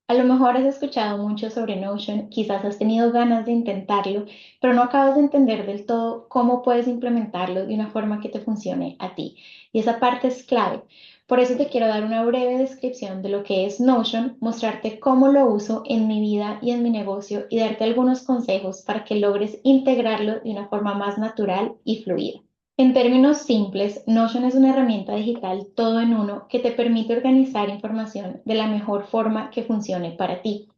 A lo mejor has escuchado mucho sobre Notion, quizás has tenido ganas de intentarlo, pero no acabas de entender del todo cómo puedes implementarlo de una forma que te funcione a ti. Y esa parte es clave. Por eso te quiero dar una breve descripción de lo que es Notion, mostrarte cómo lo uso en mi vida y en mi negocio y darte algunos consejos para que logres integrarlo de una forma más natural y fluida. En términos simples, Notion es una herramienta digital todo en uno que te permite organizar información de la mejor forma que funcione para ti.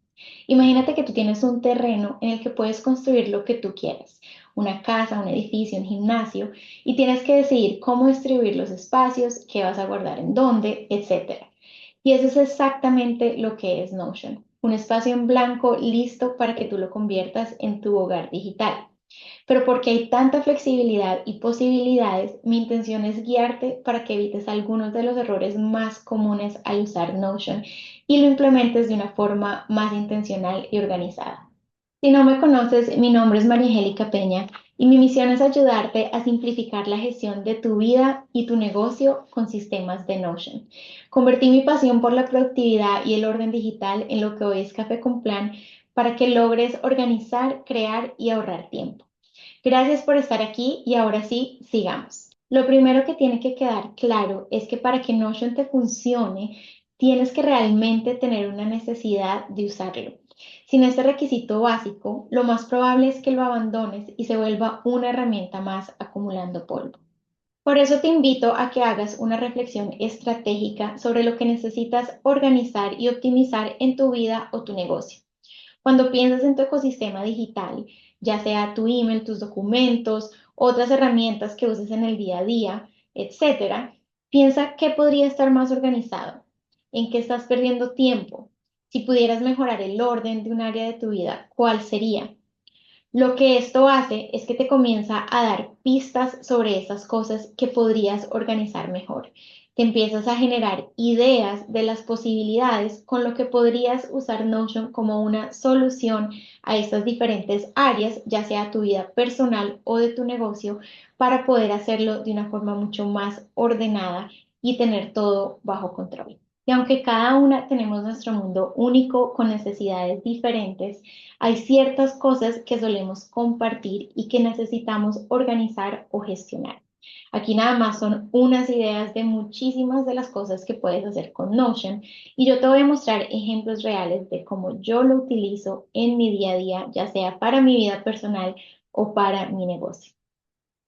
Imagínate que tú tienes un terreno en el que puedes construir lo que tú quieras, una casa, un edificio, un gimnasio, y tienes que decidir cómo distribuir los espacios, qué vas a guardar en dónde, etcétera. Y eso es exactamente lo que es Notion, un espacio en blanco listo para que tú lo conviertas en tu hogar digital. Pero porque hay tanta flexibilidad y posibilidades, mi intención es guiarte para que evites algunos de los errores más comunes al usar Notion y lo implementes de una forma más intencional y organizada. Si no me conoces, mi nombre es María Angélica Peña y mi misión es ayudarte a simplificar la gestión de tu vida y tu negocio con sistemas de Notion. Convertí mi pasión por la productividad y el orden digital en lo que hoy es Café con Plan para que logres organizar, crear y ahorrar tiempo. Gracias por estar aquí y ahora sí, sigamos. Lo primero que tiene que quedar claro es que para que Notion te funcione, tienes que realmente tener una necesidad de usarlo. Sin este requisito básico, lo más probable es que lo abandones y se vuelva una herramienta más acumulando polvo. Por eso te invito a que hagas una reflexión estratégica sobre lo que necesitas organizar y optimizar en tu vida o tu negocio. Cuando piensas en tu ecosistema digital, ya sea tu email, tus documentos, otras herramientas que uses en el día a día, etcétera, piensa qué podría estar más organizado, en qué estás perdiendo tiempo. Si pudieras mejorar el orden de un área de tu vida, ¿cuál sería? Lo que esto hace es que te comienza a dar pistas sobre esas cosas que podrías organizar mejor. Te empiezas a generar ideas de las posibilidades con lo que podrías usar Notion como una solución a estas diferentes áreas, ya sea tu vida personal o de tu negocio, para poder hacerlo de una forma mucho más ordenada y tener todo bajo control. Y aunque cada una tenemos nuestro mundo único con necesidades diferentes, hay ciertas cosas que solemos compartir y que necesitamos organizar o gestionar. Aquí nada más son unas ideas de muchísimas de las cosas que puedes hacer con Notion y yo te voy a mostrar ejemplos reales de cómo yo lo utilizo en mi día a día, ya sea para mi vida personal o para mi negocio.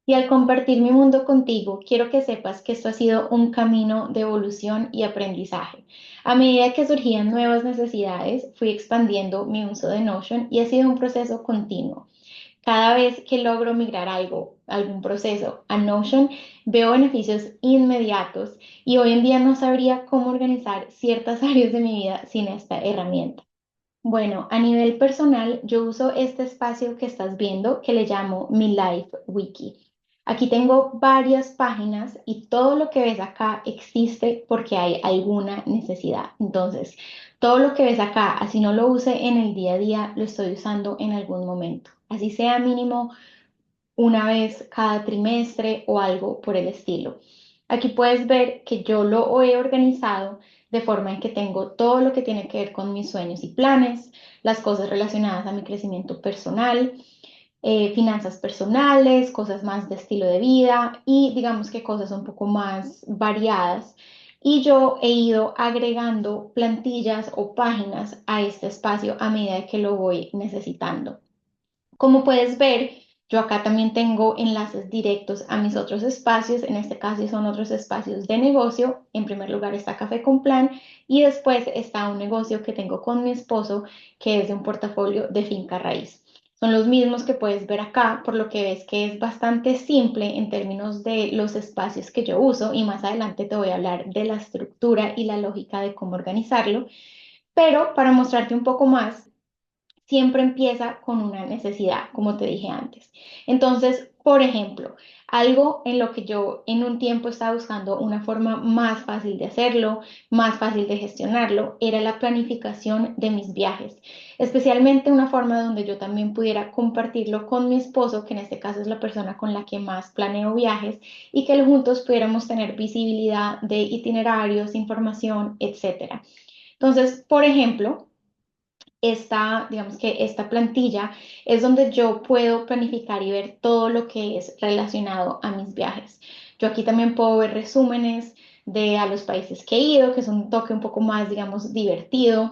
Y al compartir mi mundo contigo, quiero que sepas que esto ha sido un camino de evolución y aprendizaje. A medida que surgían nuevas necesidades, fui expandiendo mi uso de Notion y ha sido un proceso continuo. Cada vez que logro migrar algo, algún proceso a Notion, veo beneficios inmediatos y hoy en día no sabría cómo organizar ciertas áreas de mi vida sin esta herramienta. Bueno, a nivel personal, yo uso este espacio que estás viendo que le llamo Mi Life Wiki. Aquí tengo varias páginas y todo lo que ves acá existe porque hay alguna necesidad. Entonces, todo lo que ves acá, así no lo use en el día a día, lo estoy usando en algún momento. Así sea mínimo una vez cada trimestre o algo por el estilo. Aquí puedes ver que yo lo he organizado de forma en que tengo todo lo que tiene que ver con mis sueños y planes, las cosas relacionadas a mi crecimiento personal, finanzas personales, cosas más de estilo de vida y digamos que cosas un poco más variadas. Y yo he ido agregando plantillas o páginas a este espacio a medida que lo voy necesitando. Como puedes ver, yo acá también tengo enlaces directos a mis otros espacios. En este caso son otros espacios de negocio. En primer lugar está Café con Plan y después está un negocio que tengo con mi esposo que es de un portafolio de finca raíz. Son los mismos que puedes ver acá, por lo que ves que es bastante simple en términos de los espacios que yo uso y más adelante te voy a hablar de la estructura y la lógica de cómo organizarlo. Pero para mostrarte un poco más, siempre empieza con una necesidad, como te dije antes. Entonces, por ejemplo, algo en lo que yo en un tiempo estaba buscando una forma más fácil de hacerlo, más fácil de gestionarlo, era la planificación de mis viajes, especialmente una forma donde yo también pudiera compartirlo con mi esposo, que en este caso es la persona con la que más planeo viajes, y que juntos pudiéramos tener visibilidad de itinerarios, información, etcétera. Entonces, por ejemplo, digamos que esta plantilla es donde yo puedo planificar y ver todo lo que es relacionado a mis viajes. Yo aquí también puedo ver resúmenes de a los países que he ido, que es un toque un poco más, digamos, divertido.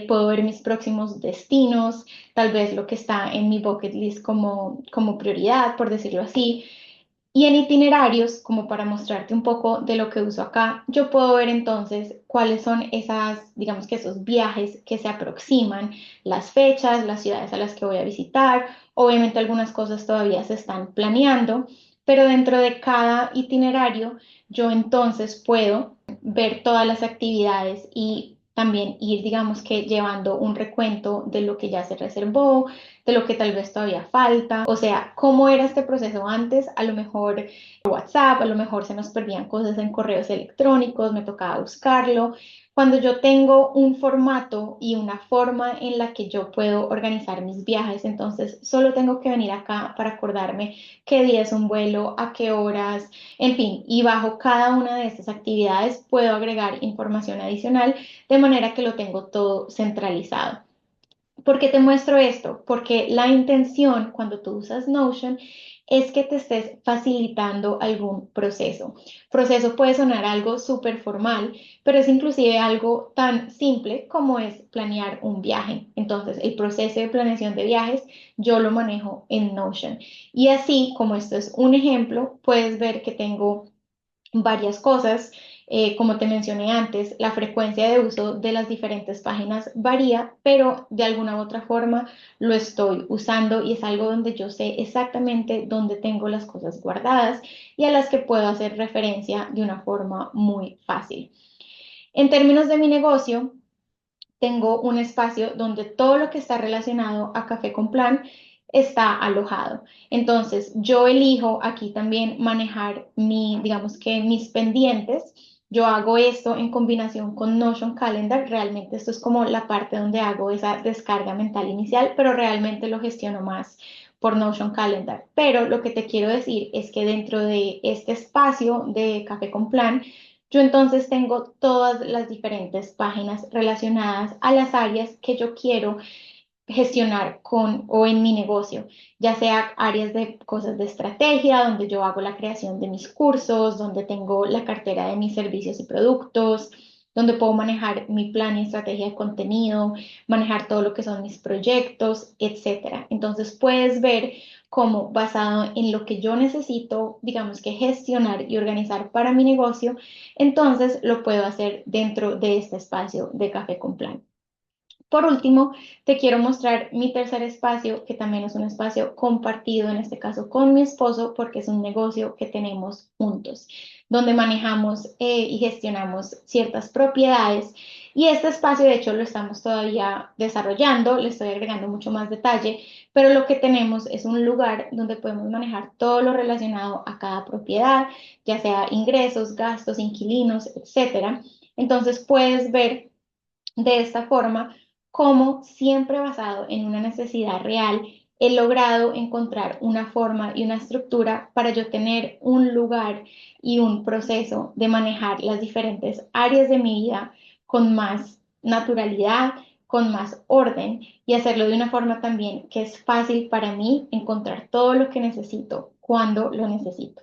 Puedo ver mis próximos destinos, tal vez lo que está en mi bucket list como prioridad, por decirlo así. Y en itinerarios, como para mostrarte un poco de lo que uso acá, yo puedo ver entonces cuáles son digamos que esos viajes que se aproximan, las fechas, las ciudades a las que voy a visitar. Obviamente algunas cosas todavía se están planeando, pero dentro de cada itinerario yo entonces puedo ver todas las actividades y también ir, digamos que llevando un recuento de lo que ya se reservó, de lo que tal vez todavía falta, o sea, cómo era este proceso antes, a lo mejor WhatsApp, a lo mejor se nos perdían cosas en correos electrónicos, me tocaba buscarlo. Cuando yo tengo un formato y una forma en la que yo puedo organizar mis viajes, entonces solo tengo que venir acá para acordarme qué día es un vuelo, a qué horas, en fin, y bajo cada una de estas actividades puedo agregar información adicional de manera que lo tengo todo centralizado. ¿Por qué te muestro esto? Porque la intención cuando tú usas Notion es que te estés facilitando algún proceso. Proceso puede sonar algo súper formal, pero es inclusive algo tan simple como es planear un viaje. Entonces, el proceso de planeación de viajes yo lo manejo en Notion. Y así como esto es un ejemplo, puedes ver que tengo varias cosas. Como te mencioné antes, la frecuencia de uso de las diferentes páginas varía, pero de alguna u otra forma lo estoy usando y es algo donde yo sé exactamente dónde tengo las cosas guardadas y a las que puedo hacer referencia de una forma muy fácil. En términos de mi negocio, tengo un espacio donde todo lo que está relacionado a Café con Plan está alojado. Entonces, yo elijo aquí también manejar digamos que mis pendientes. Yo hago esto en combinación con Notion Calendar. Realmente esto es como la parte donde hago esa descarga mental inicial, pero realmente lo gestiono más por Notion Calendar. Pero lo que te quiero decir es que dentro de este espacio de Café con Plan, yo entonces tengo todas las diferentes páginas relacionadas a las áreas que yo quiero gestionar con o en mi negocio, ya sea áreas de cosas de estrategia, donde yo hago la creación de mis cursos, donde tengo la cartera de mis servicios y productos, donde puedo manejar mi plan y estrategia de contenido, manejar todo lo que son mis proyectos, etcétera. Entonces puedes ver cómo basado en lo que yo necesito, digamos que gestionar y organizar para mi negocio, entonces lo puedo hacer dentro de este espacio de Café con Plan. Por último, te quiero mostrar mi tercer espacio, que también es un espacio compartido, en este caso con mi esposo, porque es un negocio que tenemos juntos, donde manejamos y gestionamos ciertas propiedades. Y este espacio, de hecho, lo estamos todavía desarrollando, le estoy agregando mucho más detalle, pero lo que tenemos es un lugar donde podemos manejar todo lo relacionado a cada propiedad, ya sea ingresos, gastos, inquilinos, etcétera. Entonces puedes ver de esta forma cómo siempre basado en una necesidad real he logrado encontrar una forma y una estructura para yo tener un lugar y un proceso de manejar las diferentes áreas de mi vida con más naturalidad, con más orden y hacerlo de una forma también que es fácil para mí encontrar todo lo que necesito cuando lo necesito.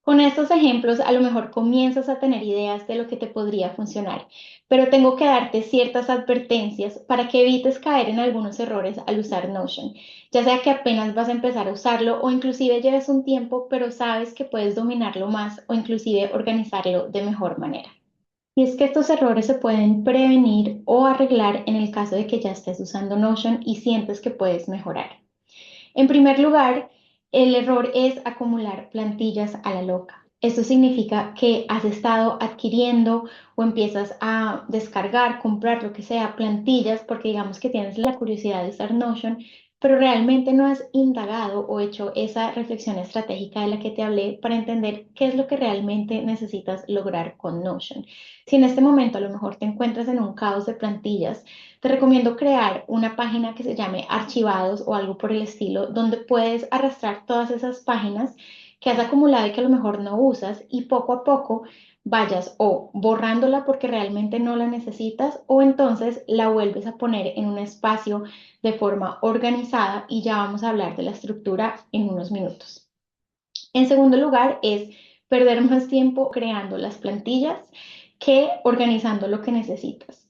Con estos ejemplos, a lo mejor comienzas a tener ideas de lo que te podría funcionar, pero tengo que darte ciertas advertencias para que evites caer en algunos errores al usar Notion, ya sea que apenas vas a empezar a usarlo o inclusive lleves un tiempo, pero sabes que puedes dominarlo más o inclusive organizarlo de mejor manera. Y es que estos errores se pueden prevenir o arreglar en el caso de que ya estés usando Notion y sientes que puedes mejorar. En primer lugar, el error es acumular plantillas a la loca. Esto significa que has estado adquiriendo o empiezas a descargar, comprar lo que sea, plantillas, porque digamos que tienes la curiosidad de usar Notion, pero realmente no has indagado o hecho esa reflexión estratégica de la que te hablé para entender qué es lo que realmente necesitas lograr con Notion. Si en este momento a lo mejor te encuentras en un caos de plantillas, te recomiendo crear una página que se llame Archivados o algo por el estilo, donde puedes arrastrar todas esas páginas que has acumulado y que a lo mejor no usas y poco a poco vayas o borrándola porque realmente no la necesitas o entonces la vuelves a poner en un espacio de forma organizada y ya vamos a hablar de la estructura en unos minutos. En segundo lugar, es perder más tiempo creando las plantillas que organizando lo que necesitas.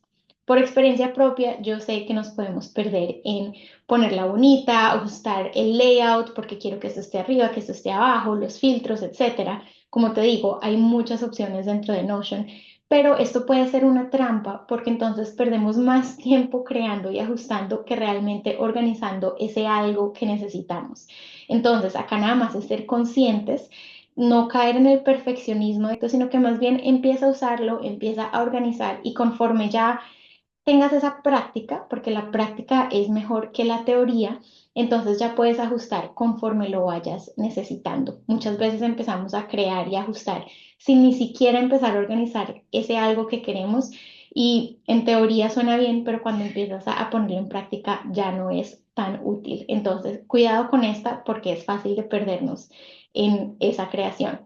Por experiencia propia, yo sé que nos podemos perder en ponerla bonita, ajustar el layout porque quiero que esto esté arriba, que esto esté abajo, los filtros, etcétera. Como te digo, hay muchas opciones dentro de Notion, pero esto puede ser una trampa porque entonces perdemos más tiempo creando y ajustando que realmente organizando ese algo que necesitamos. Entonces, acá nada más es ser conscientes, no caer en el perfeccionismo, sino que más bien empieza a usarlo, empieza a organizar y conforme ya tengas esa práctica, porque la práctica es mejor que la teoría, entonces ya puedes ajustar conforme lo vayas necesitando. Muchas veces empezamos a crear y ajustar sin ni siquiera empezar a organizar ese algo que queremos y en teoría suena bien, pero cuando empiezas a ponerlo en práctica ya no es tan útil. Entonces, cuidado con esta porque es fácil de perdernos en esa creación.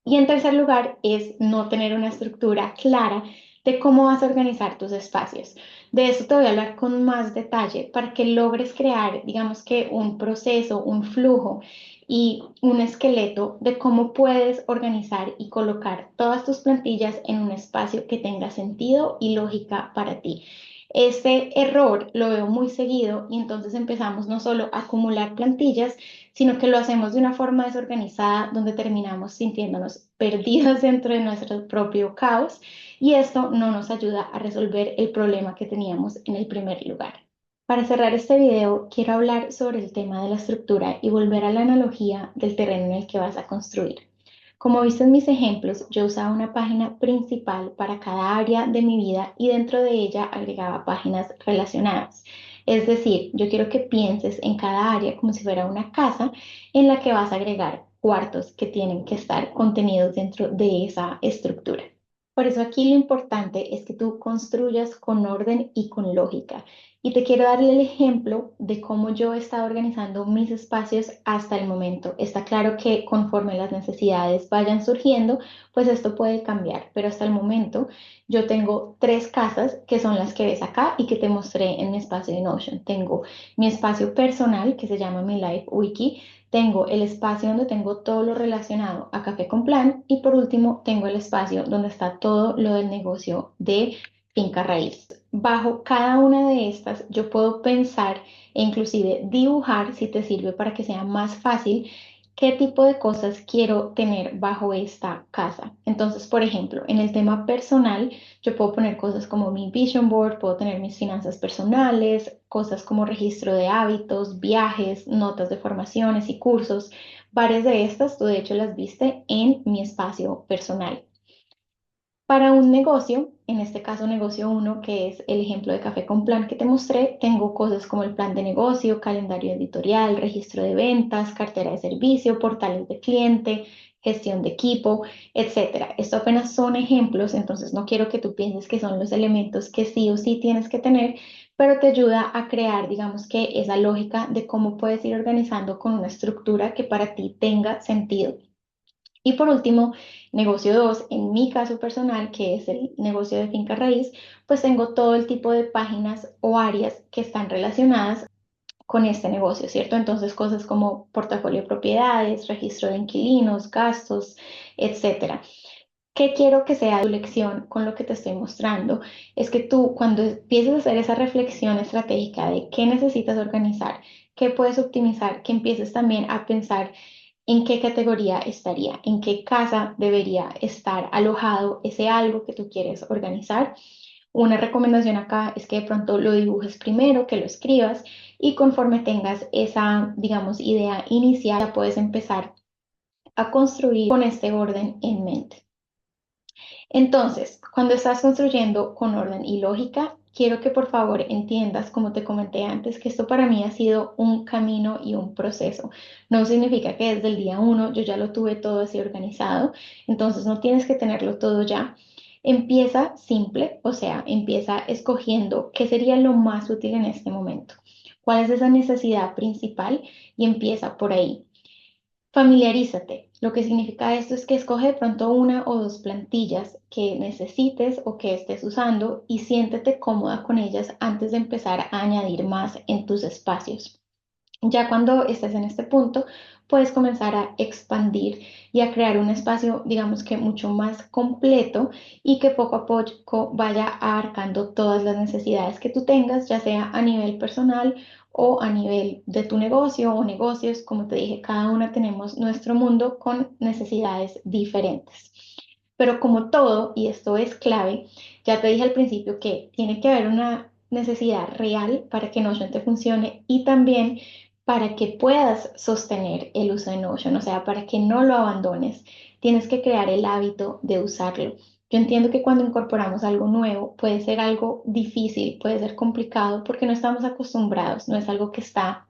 Y en tercer lugar es no tener una estructura clara de cómo vas a organizar tus espacios. De eso te voy a hablar con más detalle para que logres crear, digamos que un proceso, un flujo y un esqueleto de cómo puedes organizar y colocar todas tus plantillas en un espacio que tenga sentido y lógica para ti. Este error lo veo muy seguido y entonces empezamos no solo a acumular plantillas, sino que lo hacemos de una forma desorganizada donde terminamos sintiéndonos perdidos dentro de nuestro propio caos y esto no nos ayuda a resolver el problema que teníamos en el primer lugar. Para cerrar este video, quiero hablar sobre el tema de la estructura y volver a la analogía del terreno en el que vas a construir. Como viste en mis ejemplos, yo usaba una página principal para cada área de mi vida y dentro de ella agregaba páginas relacionadas. Es decir, yo quiero que pienses en cada área como si fuera una casa en la que vas a agregar cuartos que tienen que estar contenidos dentro de esa estructura. Por eso aquí lo importante es que tú construyas con orden y con lógica. Y te quiero darle el ejemplo de cómo yo he estado organizando mis espacios hasta el momento. Está claro que conforme las necesidades vayan surgiendo, pues esto puede cambiar, pero hasta el momento yo tengo tres casas que son las que ves acá y que te mostré en mi espacio de Notion. Tengo mi espacio personal que se llama mi Life Wiki. Tengo el espacio donde tengo todo lo relacionado a Café con Plan y por último tengo el espacio donde está todo lo del negocio de finca raíz. Bajo cada una de estas yo puedo pensar e inclusive dibujar si te sirve para que sea más fácil qué tipo de cosas quiero tener bajo esta casa. Entonces, por ejemplo, en el tema personal, yo puedo poner cosas como mi vision board, puedo tener mis finanzas personales, cosas como registro de hábitos, viajes, notas de formaciones y cursos. Varias de estas, tú de hecho las viste en mi espacio personal. Para un negocio, en este caso negocio uno, que es el ejemplo de Café con Plan que te mostré, tengo cosas como el plan de negocio, calendario editorial, registro de ventas, cartera de servicio, portales de cliente, gestión de equipo, etcétera. Esto apenas son ejemplos, entonces no quiero que tú pienses que son los elementos que sí o sí tienes que tener, pero te ayuda a crear, digamos que esa lógica de cómo puedes ir organizando con una estructura que para ti tenga sentido. Y por último, negocio 2, en mi caso personal, que es el negocio de finca raíz, pues tengo todo el tipo de páginas o áreas que están relacionadas con este negocio, ¿cierto? Entonces, cosas como portafolio de propiedades, registro de inquilinos, gastos, etcétera. ¿Qué quiero que sea tu lección con lo que te estoy mostrando? Es que tú, cuando empieces a hacer esa reflexión estratégica de qué necesitas organizar, qué puedes optimizar, que empieces también a pensar en qué categoría estaría, en qué casa debería estar alojado ese algo que tú quieres organizar. Una recomendación acá es que de pronto lo dibujes primero, que lo escribas y conforme tengas esa, digamos, idea inicial, ya puedes empezar a construir con este orden en mente. Entonces, cuando estás construyendo con orden y lógica, quiero que por favor entiendas, como te comenté antes, que esto para mí ha sido un camino y un proceso. No significa que desde el día uno yo ya lo tuve todo así organizado, entonces no tienes que tenerlo todo ya. Empieza simple, o sea, empieza escogiendo qué sería lo más útil en este momento. ¿Cuál es esa necesidad principal? Y empieza por ahí. Familiarízate. Lo que significa esto es que escoge de pronto una o dos plantillas que necesites o que estés usando y siéntete cómoda con ellas antes de empezar a añadir más en tus espacios. Ya cuando estés en este punto, puedes comenzar a expandir y a crear un espacio, digamos que mucho más completo y que poco a poco vaya abarcando todas las necesidades que tú tengas, ya sea a nivel personal o a nivel de tu negocio o negocios. Como te dije, cada una tenemos nuestro mundo con necesidades diferentes. Pero como todo, y esto es clave, ya te dije al principio que tiene que haber una necesidad real para que Notion te funcione y también para que puedas sostener el uso de Notion, o sea, para que no lo abandones, tienes que crear el hábito de usarlo. Yo entiendo que cuando incorporamos algo nuevo puede ser algo difícil, puede ser complicado porque no estamos acostumbrados, no es algo que está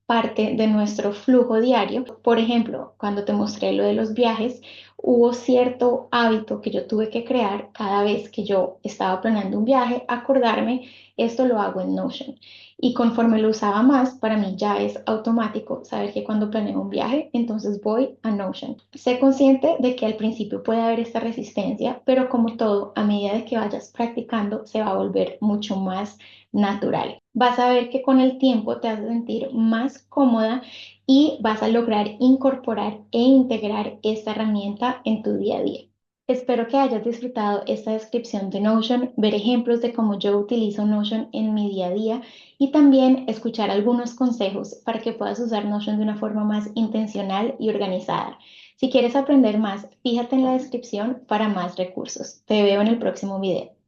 parte de nuestro flujo diario. Por ejemplo, cuando te mostré lo de los viajes, hubo cierto hábito que yo tuve que crear cada vez que yo estaba planeando un viaje, acordarme, esto lo hago en Notion. Y conforme lo usaba más, para mí ya es automático saber que cuando planeo un viaje, entonces voy a Notion. Sé consciente de que al principio puede haber esta resistencia, pero como todo, a medida de que vayas practicando, se va a volver mucho más natural. Vas a ver que con el tiempo te vas a sentir más cómoda y vas a lograr incorporar e integrar esta herramienta en tu día a día. Espero que hayas disfrutado esta descripción de Notion, ver ejemplos de cómo yo utilizo Notion en mi día a día y también escuchar algunos consejos para que puedas usar Notion de una forma más intencional y organizada. Si quieres aprender más, fíjate en la descripción para más recursos. Te veo en el próximo video.